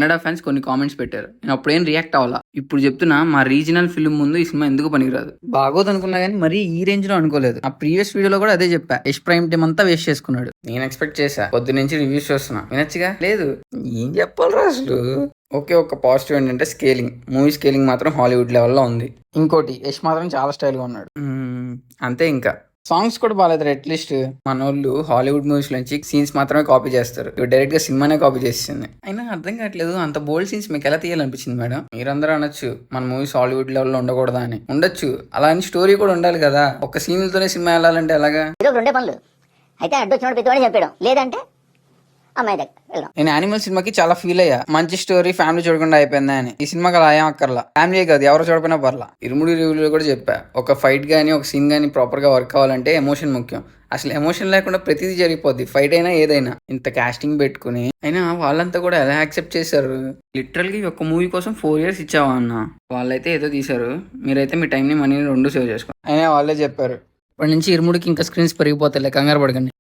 Kannada fans కొన్ని comments పెట్టారు. నేను అప్పుడేం రియాక్ట్ అవ్వాలా. ఇప్పుడు చెప్తున్నా, మా రీజనల్ ఫిల్మ్ ముందు ఈ సినిమా ఎందుకు పనికిరాదు. బాగోదు అనుకున్నా కానీ మరీ ఈ రేంజ్ లో అనుకోలేదు. ఆ ప్రీవియస్ వీడియోలో కూడా అదే చెప్పా. యష్ ప్రైమ్ టైం అంతా వేస్ట్ చేసుకున్నాడు. నేను ఎక్స్పెక్ట్ చేశా, పొద్దు నుంచి రివ్యూస్ చూస్తున్నా, వినొచ్చుగా. లేదు, ఏం చెప్పాలరా అసలు. ఓకే, ఒక పాజిటివ్ ఏంటంటే స్కేలింగ్. మూవీ స్కేలింగ్ మాత్రం హాలీవుడ్ లెవెల్లో ఉంది. ఇంకోటి, యష్ మాత్రం చాలా స్టైల్గా ఉన్నాడు. అంతే. ఇంకా సాంగ్స్ కూడా బాగాలేదు. అట్లీస్ట్ మన వాళ్ళు హాలీవుడ్ మూవీస్ నుంచి సీన్స్ మాత్రమే కాపీ చేస్తారు. ఇవి డైరెక్ట్ గా సినిమానే కాపీ చేస్తుంది. అయినా అర్థం కావట్లేదు, అంత బోల్డ్ సీన్స్ మీకు ఎలా తీయాలనిపించింది మేడం? మీరందరూ అనొచ్చు మన మూవీస్ హాలీవుడ్ లెవెల్లో ఉండకూడదా అని. ఉండొచ్చు, అలా అని స్టోరీ కూడా ఉండాలి కదా. ఒక సీన్లతోనే సినిమా వెళ్ళాలంటే ఎలాగా? రెండే పనులు అయితే అడ్డొచ్చినోడు పెద్దవాడే చెప్పాడు, లేదంటే అమ్మాయి దగ్గర వెళ్దాం. నేను యానిమల్ సినిమాకి చాలా ఫీల్ అయ్యా. మంచి స్టోరీ, ఫ్యామిలీ చూడకుండా అయిపోయిందా అని. ఈ సినిమాకి అలా ఏం అక్కర్లా. ఫ్యామిలీ కాదు, ఎవరు చూడకపోయినా పర్లా. ఇరుముడి రివ్యూలో కూడా చెప్పా, ఒక ఫైట్ గానీ ఒక సీన్ గానీ ప్రాపర్ గా వర్క్ అవ్వాలంటే ఎమోషన్ ముఖ్యం. అసలు ఎమోషన్ లేకుండా ప్రతిదీ జరిగిపోద్ది, ఫైట్ అయినా ఏదైనా. ఇంత కాస్టింగ్ పెట్టుకుని అయినా వాళ్ళంతా కూడా ఎలా యాక్సెప్ట్ చేశారు? లిటరల్ గా ఒక మూవీ కోసం 4 years ఇచ్చావా అన్న? వాళ్ళైతే ఏదో తీశారు, మీరైతే మీ టైంని మనీని రెండు సేవ్ చేసుకోండి. అయినా వాళ్ళే చెప్పారు, ఇప్పటి నుంచి ఇరుముడికి ఇంకా స్క్రీన్స్ పెరిగిపోతాయి, కంగారు పడకండి.